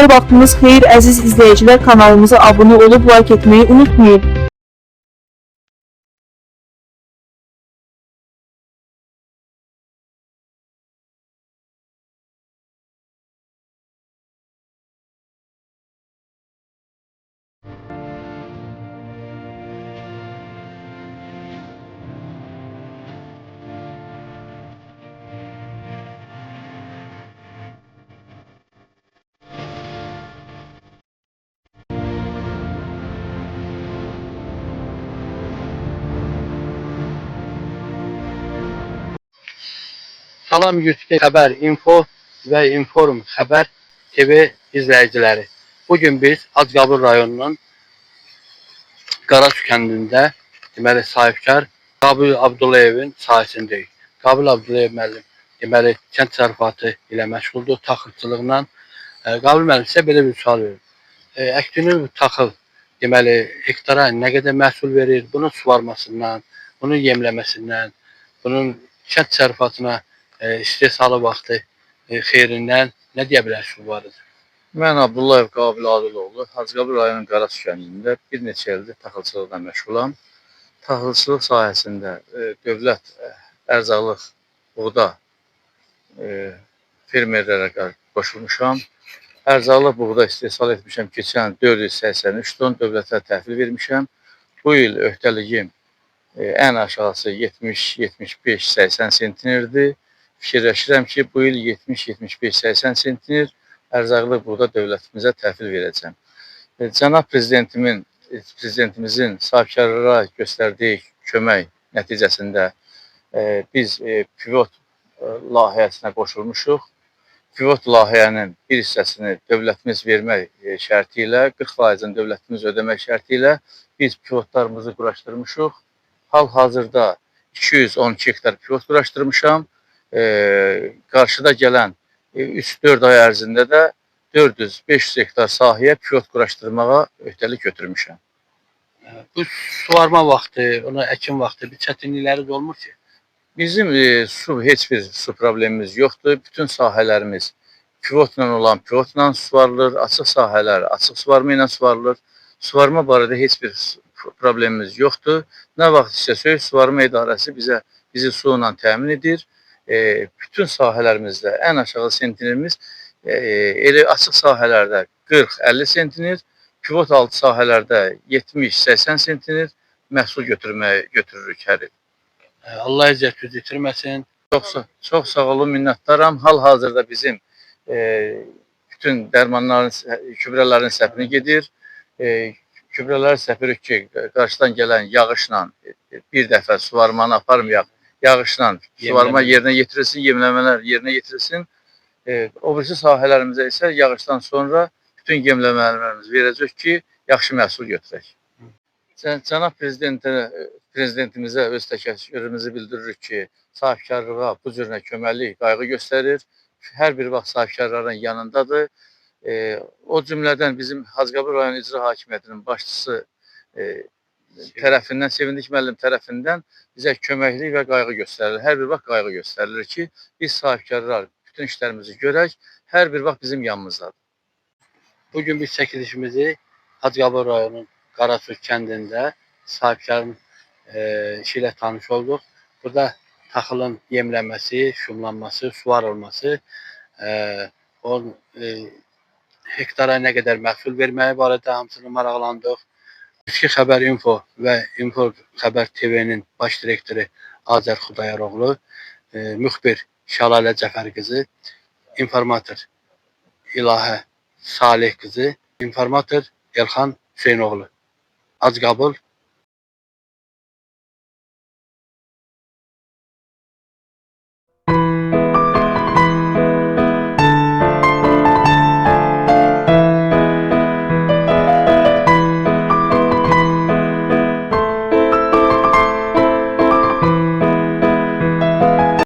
Hər vaxtınız xeyir əziz izləyicilər, kanalımıza abunə olub like etməyi unutmayın. Salam YouTube Xəbər Info və Inform Xəbər TV izləyiciləri. Bugün biz Acqabul rayonunun Qarasu kəndində deməli sahibkar Qabil Abdullayevin sahəsindəyik. Qabil Abdullayev müəllim deməli kənd təsərrüfatı ilə məşğuldur, taxılçılıqla. Qabil müəllim sizə belə bir sual verir. Əkdiyiniz bu taxıl deməli hektara nə qədər məhsul verir? Bunun suvarmasından, bunun yemləməsindən, bunun kənd təsərrüfatına istehsalı vaxtı xeyrindən nə deyə bilərsiniz bu barədə? Mən Abdullayev Qabil Adiloğlu, Hacıqabul rayonunun Qarasu kəndində bir neçə ildir taxılçılıqla məşğulam. Taxılçılıq sahəsində dövlət ərzaqlıq buğda fermerlərə qoşulmuşam. Ərzaqlıq buğda istehsal etmişəm. Keçən 483 ton dövlətə təhvil vermişəm. Bu il öhdəliyim ən aşağısı 70-75-80 sentinirdir. Fikirləşirəm ki, bu il 70-75-80 sentinir ərzaqlıq buğda dövlətimizə təhvil verəcəm. Cənab Prezidentimizin sahibkarlara göstərdiyi kömək nəticəsində biz pivot layihəsinə qoşulmuşuq. Pivot layihənin bir hissəsini dövlətimiz vermək şərti ilə, 40%-ni dövlətimiz ödəmək şərti ilə biz pivotlarımızı quraşdırmışıq. Hal-hazırda 212 hektar pivot quraşdırmışam. Qarşıda gələn 3-4 ay ərzində də 400-500 hektar sahəyə pivot quraşdırmağa öhdəlik götürmüşəm. Bu suvarma vaxtı, ona əkin vaxtı bir çətinlikləri də olmur ki? Bizim heç bir su problemimiz yoxdur. Bütün sahələrimiz pivotla olan pivotla suvarılır, açıq sahələr açıq suvarma ilə suvarılır. Suvarma barədə heç bir problemimiz yoxdur. Nə vaxt istəsək, suvarma idarəsi bizi su ilə təmin edir. Bütün sahələrimizdə ən aşağı sentinirimiz elə açıq sahələrdə 40-50 sentinir, pivot altı sahələrdə 70-80 sentinir məhsul götürürük hər il. Allah izzət itirməsin. Çox sağ olun, minnətdaram. Hal-hazırda bizim bütün dərmanların, gübrələrin səpini gedir. Gübrələri səpirik ki, qarşıdan gələn yağışla bir dəfə suvarmanı aparmayaq. Yağışla suvarma yerinə yetirilsin, yemləmələr yerinə yetirilsin. O birisi sahələrimizə isə yağışdan sonra bütün yemləmələrimizi verəcək ki, yaxşı məhsul götürək. Cənab Prezidentimizə öz təşəkkürümüzü bildiririk ki, sahibkarlığa bu cürünə köməklik, qayğı göstərir. Hər bir vaxt sahibkarların yanındadır. O cümlədən bizim Hacıqabul rayon İcra Hakimiyyətinin başçısı tərəfindən, Sevindik müəllim tərəfindən bizə köməklik və qayğı göstərilir. Hər bir vaxt qayğı göstərilir ki, biz sahibkarlar bütün işlərimizi görək, hər bir vaxt bizim yanımızdadır. Bugün biz çəkilişimizi Hacıqabul rayonunun Qarasu kəndində sahibkarın işi ilə tanış olduq. Burada taxılın yemlənməsi, şumlanması, suvarılması, hektara nə qədər məhsul verməyi barədə hamısını maraqlandıq. YouTube Xəbər Info və Info Xəbər TV-nin baş direktoru Azər Xudayaroğlu, müxbir Şəlalə Cəfər qızı, informator İlahə Salih qızı, informator Elxan Hüseynoğlu. Acqabul